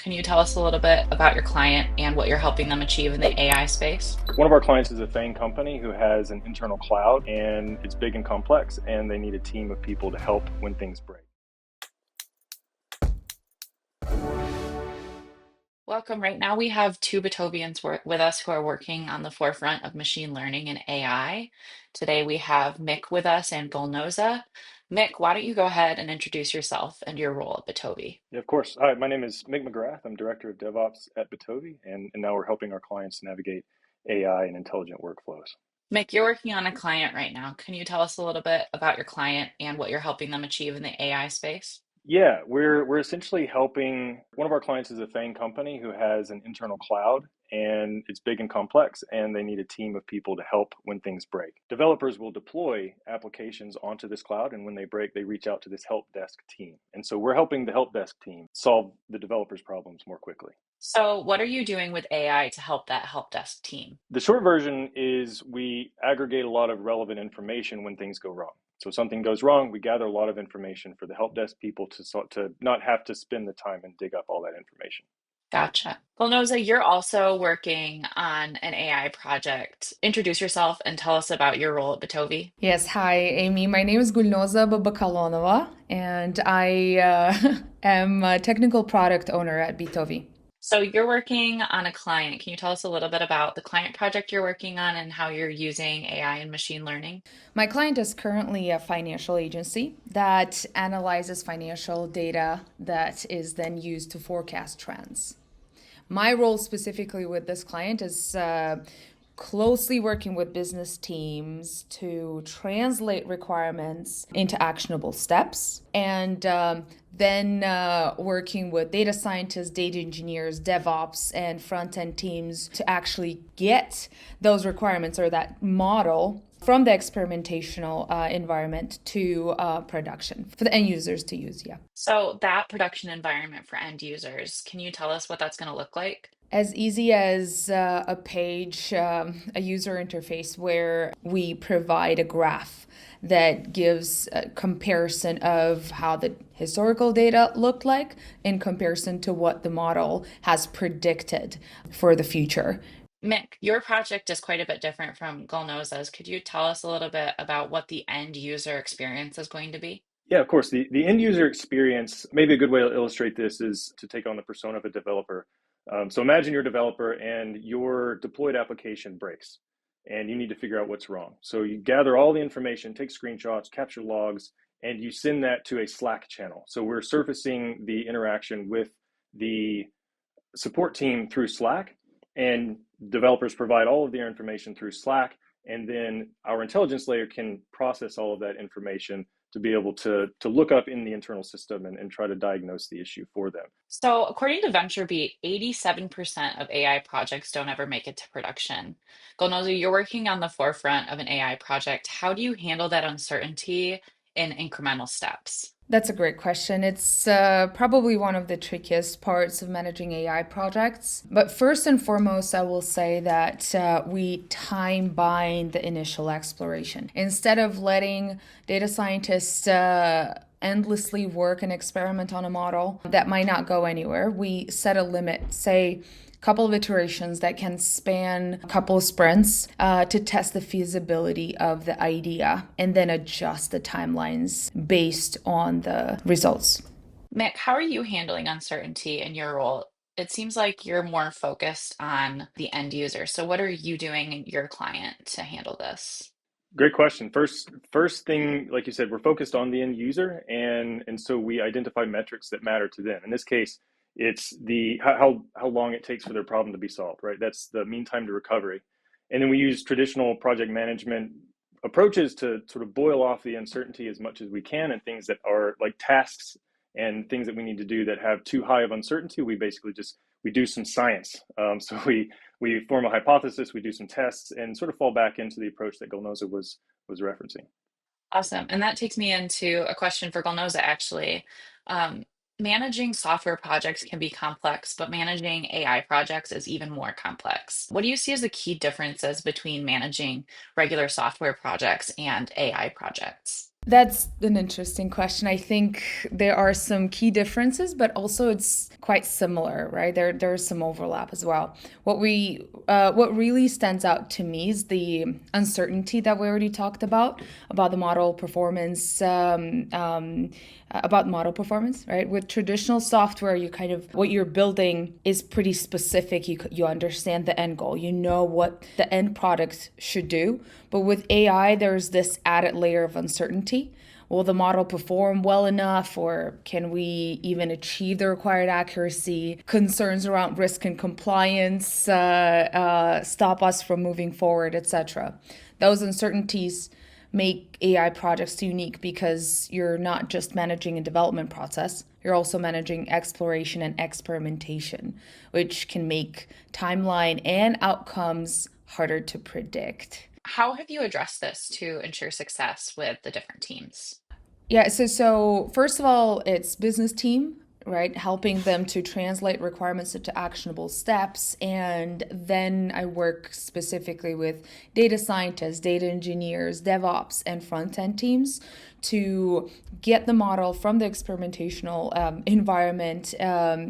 Can you tell us a little bit about your client and what you're helping them achieve in the AI space? One of our clients is a FANG company who has an internal cloud, and it's big and complex, and they need a team of people to help when things break. Welcome. Right now, we have two Bitovians with us who are working on the forefront of machine learning and AI. Today, we have Mick with us and Gulnoza. Mick, why don't you go ahead and introduce yourself and your role at Bitovi? Yeah, of course. Hi, my name is Mick McGrath. I'm Director of DevOps at Bitovi, and now we're helping our clients navigate AI and intelligent workflows. Mick, you're working on a client right now. Can you tell us a little bit about your client and what you're helping them achieve in the AI space? Yeah, we're essentially helping. One of our clients is a FANG company who has an internal cloud, and it's big and complex, and they need a team of people to help when things break. Developers will deploy applications onto this cloud, and when they break, they reach out to this help desk team. And so we're helping the help desk team solve the developers' problems more quickly. So, what are you doing with AI to help that help desk team? The short version is we aggregate a lot of relevant information when things go wrong. So something goes wrong, we gather a lot of information for the help desk people to not have to spend the time and dig up all that information. Gotcha. Well, Noza, you're also working on an AI project. Introduce yourself and tell us about your role at Bitovi. Yes, hi, Amy. My name is Gulnoza Bobokalonova, and I am a technical product owner at Bitovi. So, you're working on a client. Can you tell us a little bit about the client project you're working on and how you're using AI and machine learning? My client is currently a financial agency that analyzes financial data that is then used to forecast trends. My role specifically with this client is closely working with business teams to translate requirements into actionable steps, and then working with data scientists, data engineers, DevOps, and front end teams to actually get those requirements or that model from the experimentational environment to production for the end users to use. Yeah. So, that production environment for end users, can you tell us what that's going to look like? As easy as a page, a user interface where we provide a graph that gives a comparison of how the historical data looked like in comparison to what the model has predicted for the future. Mick, your project is quite a bit different from Gulnoza's. Could you tell us a little bit about what the end user experience is going to be? Yeah, of course. The end user experience, maybe a good way to illustrate this is to take on the persona of a developer. So imagine you're a developer and your deployed application breaks and you need to figure out what's wrong. So you gather all the information, take screenshots, capture logs, and you send that to a Slack channel. So we're surfacing the interaction with the support team through Slack, and developers provide all of their information through Slack, and then our intelligence layer can process all of that information to be able to look up in the internal system and try to diagnose the issue for them. So, according to VentureBeat, 87% of AI projects don't ever make it to production. Golnozu, you're working on the forefront of an AI project. How do you handle that uncertainty in incremental steps? That's a great question. It's probably one of the trickiest parts of managing AI projects. But first and foremost, I will say that we time bind the initial exploration. Instead of letting data scientists endlessly work and experiment on a model that might not go anywhere, we set a limit, say, couple of iterations that can span a couple of sprints to test the feasibility of the idea and then adjust the timelines based on the results. Mick, how are you handling uncertainty in your role? It seems like you're more focused on the end user. So, what are you doing in your client to handle this? Great question. First thing, like you said, we're focused on the end user, and so we identify metrics that matter to them. In this case, it's the how long it takes for their problem to be solved, right? That's the mean time to recovery. And then we use traditional project management approaches to sort of boil off the uncertainty as much as we can, and things that are like tasks and things that we need to do that have too high of uncertainty. We basically just we do some science. So we form a hypothesis, we do some tests, and sort of fall back into the approach that Gulnoza was referencing. Awesome. And that takes me into a question for Gulnoza, actually. Um, Managing software projects can be complex, but managing AI projects is even more complex. What do you see as the key differences between managing regular software projects and AI projects? That's an interesting question. I think there are some key differences, but also it's quite similar, right? There's some overlap as well. What really stands out to me is the uncertainty that we already talked about the model performance, about model performance, right? With traditional software, you kind of what you're building is pretty specific. You understand the end goal. You know what the end product should do. But with AI, there's this added layer of uncertainty. Will the model perform well enough, or can we even achieve the required accuracy? Concerns around risk and compliance stop us from moving forward, etc. Those uncertainties make AI projects unique because you're not just managing a development process, you're also managing exploration and experimentation, which can make timeline and outcomes harder to predict. How have you addressed this to ensure success with the different teams? Yeah, so first of all, it's business team, right? Helping them to translate requirements into actionable steps. And then I work specifically with data scientists, data engineers, DevOps, and front end teams to get the model from the experimentational environment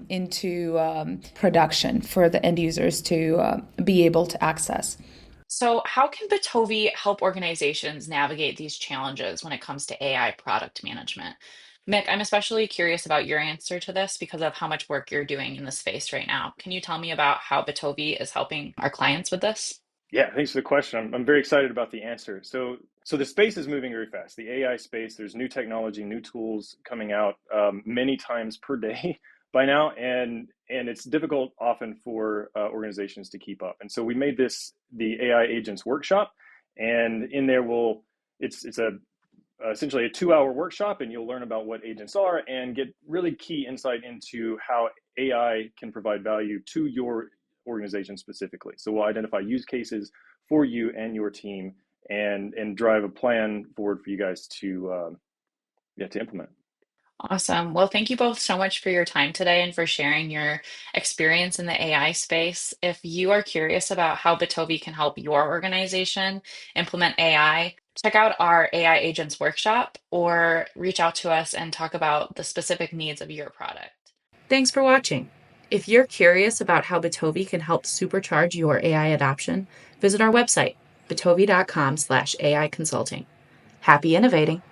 into production for the end users to be able to access. So, how can Bitovi help organizations navigate these challenges when it comes to AI product management? Mick, I'm especially curious about your answer to this because of how much work you're doing in the space right now. Can you tell me about how Bitovi is helping our clients with this? Yeah, thanks for the question. I'm very excited about the answer. So the space is moving very fast. The AI space, there's new technology, new tools coming out many times per day by now, and it's difficult often for organizations to keep up. And so we made this the AI agents workshop, and in there it's a essentially a 2 hour workshop, and you'll learn about what agents are and get really key insight into how AI can provide value to your organization specifically. So we'll identify use cases for you and your team, and drive a plan forward for you guys to implement. Awesome. Well, thank you both so much for your time today and for sharing your experience in the AI space. If you are curious about how Bitovi can help your organization implement AI, check out our AI Agents workshop or reach out to us and talk about the specific needs of your product. Thanks for watching. If you're curious about how Bitovi can help supercharge your AI adoption, visit our website, bitovi.com/AI consulting. Happy innovating.